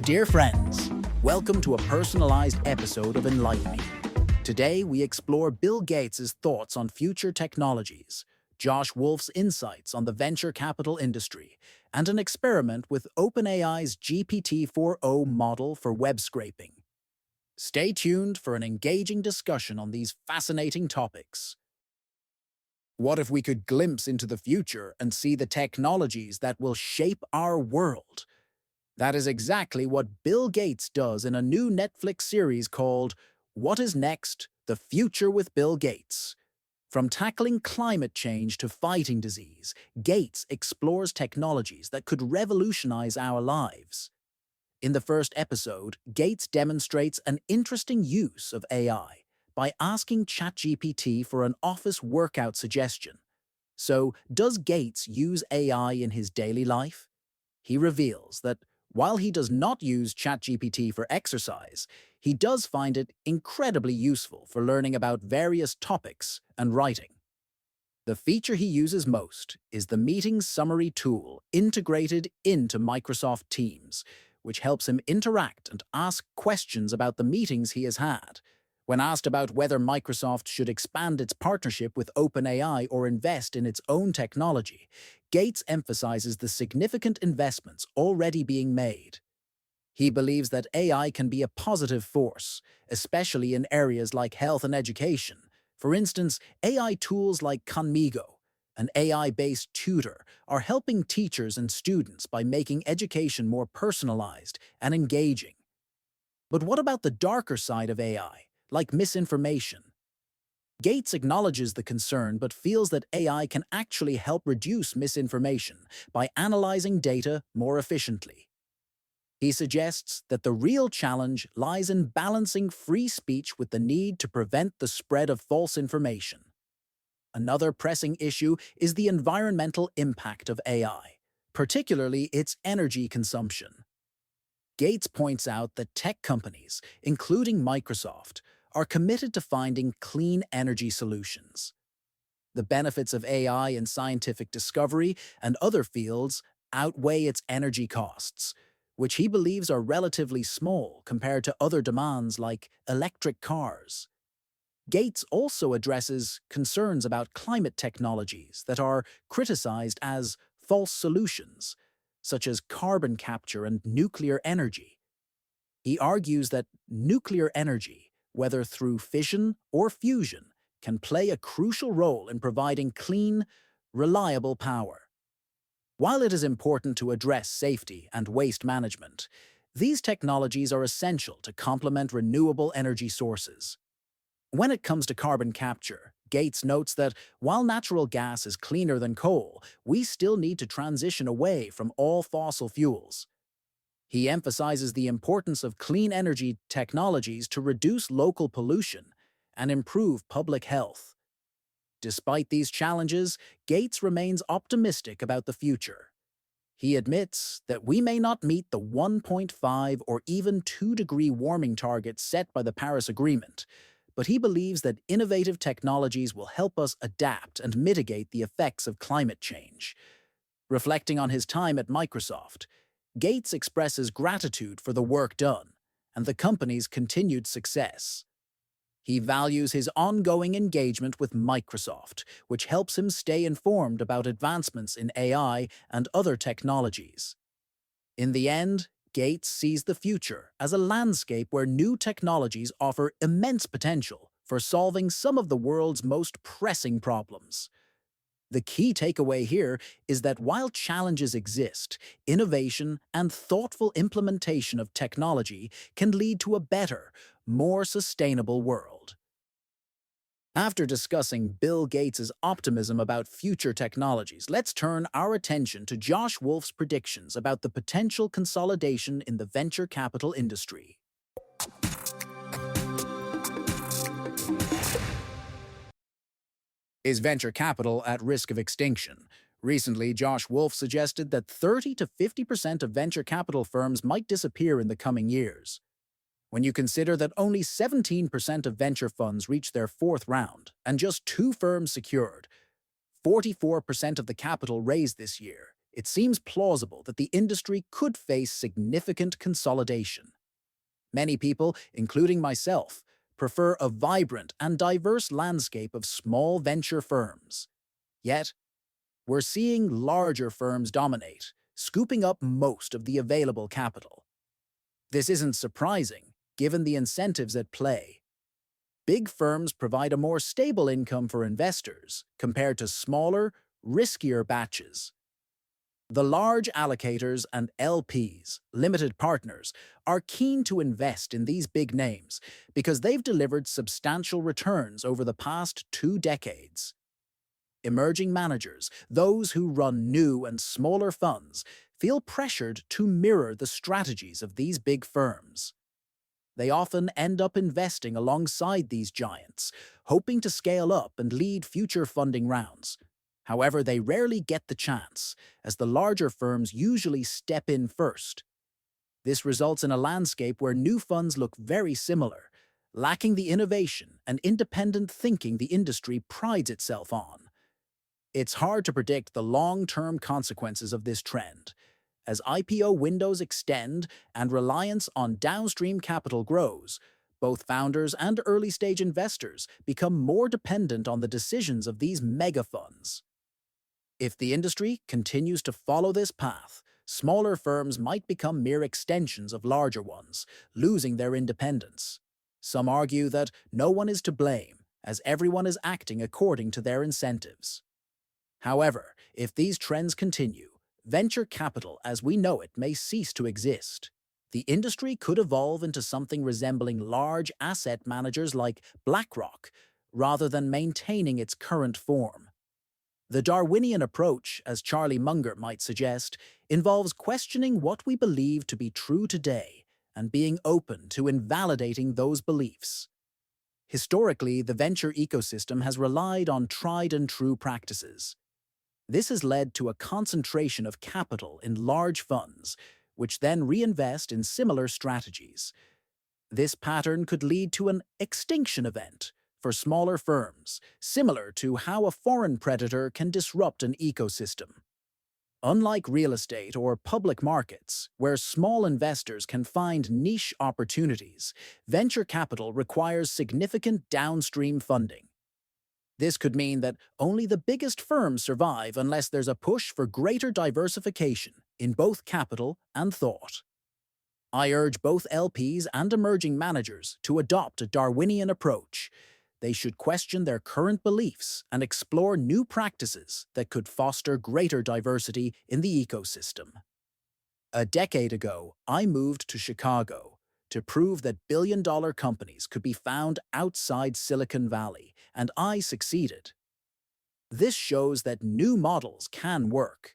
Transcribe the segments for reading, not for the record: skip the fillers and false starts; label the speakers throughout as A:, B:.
A: Dear friends, welcome to a personalized episode of Enlighten Me. Today, we explore Bill Gates' thoughts on future technologies, Josh Wolf's insights on the venture capital industry, and an experiment with OpenAI's GPT-4o model for web scraping. Stay tuned for an engaging discussion on these fascinating topics. What if we could glimpse into the future and see the technologies that will shape our world? That is exactly what Bill Gates does in a new Netflix series called What is Next? The Future with Bill Gates. From tackling climate change to fighting disease, Gates explores technologies that could revolutionize our lives. In the first episode, Gates demonstrates an interesting use of AI by asking ChatGPT for an office workout suggestion. So, does Gates use AI in his daily life? He reveals that while he does not use ChatGPT for exercise, he does find it incredibly useful for learning about various topics and writing. The feature he uses most is the meeting summary tool integrated into Microsoft Teams, which helps him interact and ask questions about the meetings he has had. When asked about whether Microsoft should expand its partnership with OpenAI or invest in its own technology, Gates emphasizes the significant investments already being made. He believes that AI can be a positive force, especially in areas like health and education. For instance, AI tools like Conmigo, an AI-based tutor, are helping teachers and students by making education more personalized and engaging. But what about the darker side of AI, like misinformation? Gates acknowledges the concern but feels that AI can actually help reduce misinformation by analyzing data more efficiently. He suggests that the real challenge lies in balancing free speech with the need to prevent the spread of false information. Another pressing issue is the environmental impact of AI, particularly its energy consumption. Gates points out that tech companies, including Microsoft, are committed to finding clean energy solutions. The benefits of AI in scientific discovery and other fields outweigh its energy costs, which he believes are relatively small compared to other demands like electric cars. Gates also addresses concerns about climate technologies that are criticized as false solutions, such as carbon capture and nuclear energy. He argues that nuclear energy, whether through fission or fusion, can play a crucial role in providing clean, reliable power. While it is important to address safety and waste management, these technologies are essential to complement renewable energy sources. When it comes to carbon capture, Gates notes that while natural gas is cleaner than coal, we still need to transition away from all fossil fuels. He emphasizes the importance of clean energy technologies to reduce local pollution and improve public health. Despite these challenges, Gates remains optimistic about the future. He admits that we may not meet the 1.5 or even 2-degree warming targets set by the Paris Agreement, but he believes that innovative technologies will help us adapt and mitigate the effects of climate change. Reflecting on his time at Microsoft, Gates expresses gratitude for the work done and the company's continued success. He values his ongoing engagement with Microsoft, which helps him stay informed about advancements in AI and other technologies. In the end, Gates sees the future as a landscape where new technologies offer immense potential for solving some of the world's most pressing problems. The key takeaway here is that while challenges exist, innovation and thoughtful implementation of technology can lead to a better, more sustainable world. After discussing Bill Gates' optimism about future technologies, let's turn our attention to Josh Wolf's predictions about the potential consolidation in the venture capital industry. Is venture capital at risk of extinction? Recently, Josh Wolf suggested that 30 to 50% of venture capital firms might disappear in the coming years. When you consider that only 17% of venture funds reach their fourth round and just 2 firms secured 44% of the capital raised this year, it seems plausible that the industry could face significant consolidation. Many people, including myself, prefer a vibrant and diverse landscape of small venture firms. Yet, we're seeing larger firms dominate, scooping up most of the available capital. This isn't surprising, given the incentives at play. Big firms provide a more stable income for investors compared to smaller, riskier batches. The large allocators and LPs, limited partners, are keen to invest in these big names because they've delivered substantial returns over the past 2 decades. Emerging managers, those who run new and smaller funds, feel pressured to mirror the strategies of these big firms. They often end up investing alongside these giants, hoping to scale up and lead future funding rounds. However, they rarely get the chance, as the larger firms usually step in first. This results in a landscape where new funds look very similar, lacking the innovation and independent thinking the industry prides itself on. It's hard to predict the long-term consequences of this trend. As IPO windows extend and reliance on downstream capital grows, both founders and early-stage investors become more dependent on the decisions of these mega funds. If the industry continues to follow this path, smaller firms might become mere extensions of larger ones, losing their independence. Some argue that no one is to blame, as everyone is acting according to their incentives. However, if these trends continue, venture capital as we know it may cease to exist. The industry could evolve into something resembling large asset managers like BlackRock, rather than maintaining its current form. The Darwinian approach, as Charlie Munger might suggest, involves questioning what we believe to be true today and being open to invalidating those beliefs. Historically, the venture ecosystem has relied on tried-and-true practices. This has led to a concentration of capital in large funds, which then reinvest in similar strategies. This pattern could lead to an extinction event for smaller firms, similar to how a foreign predator can disrupt an ecosystem. Unlike real estate or public markets, where small investors can find niche opportunities, venture capital requires significant downstream funding. This could mean that only the biggest firms survive unless there's a push for greater diversification in both capital and thought. I urge both LPs and emerging managers to adopt a Darwinian approach. They should question their current beliefs and explore new practices that could foster greater diversity in the ecosystem. A decade ago, I moved to Chicago to prove that billion-dollar companies could be found outside Silicon Valley, and I succeeded. This shows that new models can work.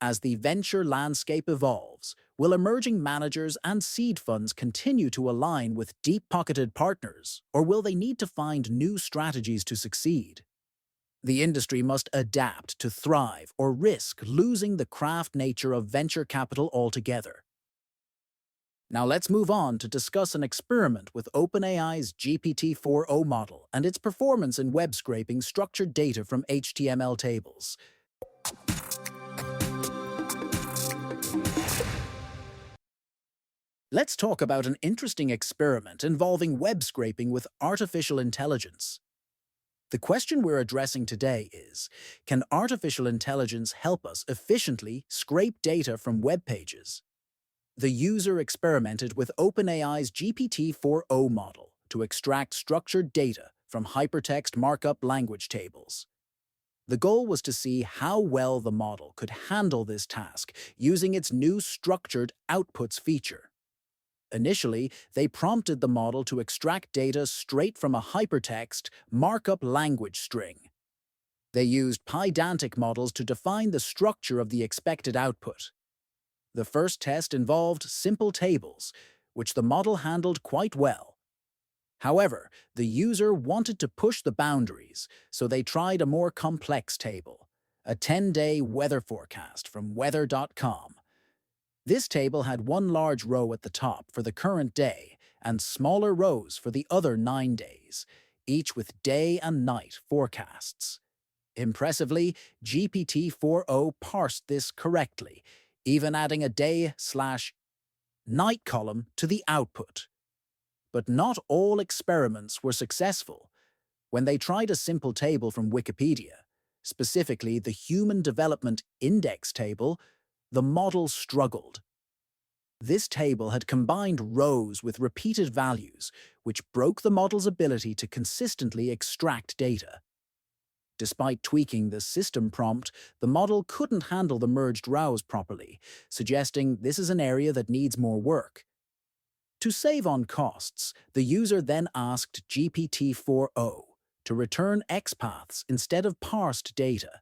A: As the venture landscape evolves, will emerging managers and seed funds continue to align with deep-pocketed partners, or will they need to find new strategies to succeed? The industry must adapt to thrive or risk losing the craft nature of venture capital altogether. Now let's move on to discuss an experiment with OpenAI's GPT-4o model and its performance in web scraping structured data from HTML tables. Let's talk about an interesting experiment involving web scraping with artificial intelligence. The question we're addressing today is, can artificial intelligence help us efficiently scrape data from web pages? The user experimented with OpenAI's GPT-4o model to extract structured data from hypertext markup language tables. The goal was to see how well the model could handle this task using its new structured outputs feature. Initially, they prompted the model to extract data straight from a hypertext markup language string. They used Pydantic models to define the structure of the expected output. The first test involved simple tables, which the model handled quite well. However, the user wanted to push the boundaries, so they tried a more complex table, a 10-day weather forecast from weather.com. This table had one large row at the top for the current day and smaller rows for the other 9 days, each with day and night forecasts. Impressively, GPT-4o parsed this correctly, even adding a day/night column to the output. But not all experiments were successful. When they tried a simple table from Wikipedia, specifically the Human Development Index table, the model struggled. This table had combined rows with repeated values, which broke the model's ability to consistently extract data. Despite tweaking the system prompt, the model couldn't handle the merged rows properly, suggesting this is an area that needs more work. To save on costs, the user then asked GPT-4o to return XPaths instead of parsed data.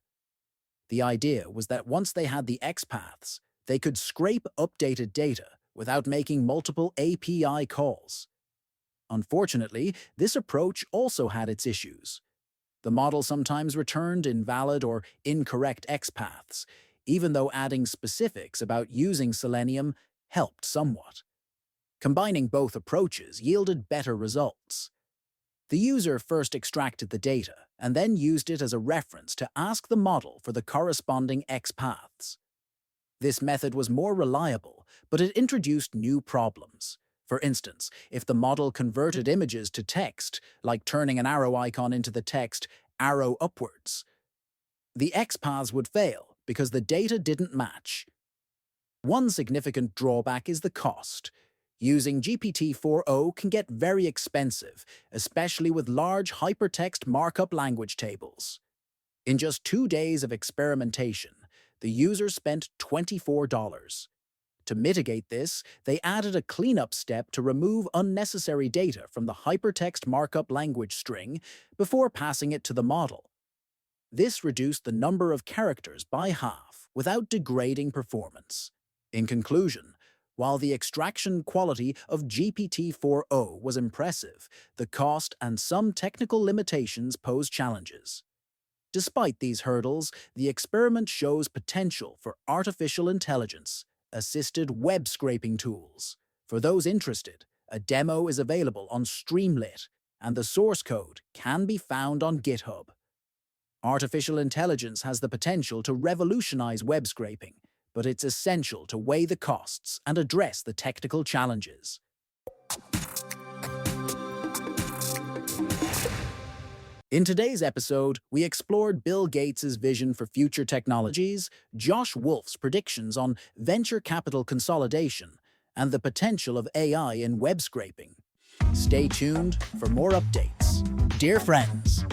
A: The idea was that once they had the XPaths, they could scrape updated data without making multiple API calls. Unfortunately, this approach also had its issues. The model sometimes returned invalid or incorrect XPaths, even though adding specifics about using Selenium helped somewhat. Combining both approaches yielded better results. The user first extracted the data and then used it as a reference to ask the model for the corresponding XPaths. This method was more reliable, but it introduced new problems. For instance, if the model converted images to text, like turning an arrow icon into the text "arrow upwards," the XPaths would fail because the data didn't match. One significant drawback is the cost. Using GPT-4o can get very expensive, especially with large hypertext markup language tables. In just 2 days of experimentation, the user spent $24. To mitigate this, they added a cleanup step to remove unnecessary data from the hypertext markup language string before passing it to the model. This reduced the number of characters by half without degrading performance. In conclusion, while the extraction quality of GPT-4o was impressive, the cost and some technical limitations pose challenges. Despite these hurdles, the experiment shows potential for artificial intelligence-assisted web scraping tools. For those interested, a demo is available on Streamlit, and the source code can be found on GitHub. Artificial intelligence has the potential to revolutionize web scraping, but it's essential to weigh the costs and address the technical challenges. In today's episode, we explored Bill Gates' vision for future technologies, Josh Wolf's predictions on venture capital consolidation, and the potential of AI in web scraping. Stay tuned for more updates. Dear friends,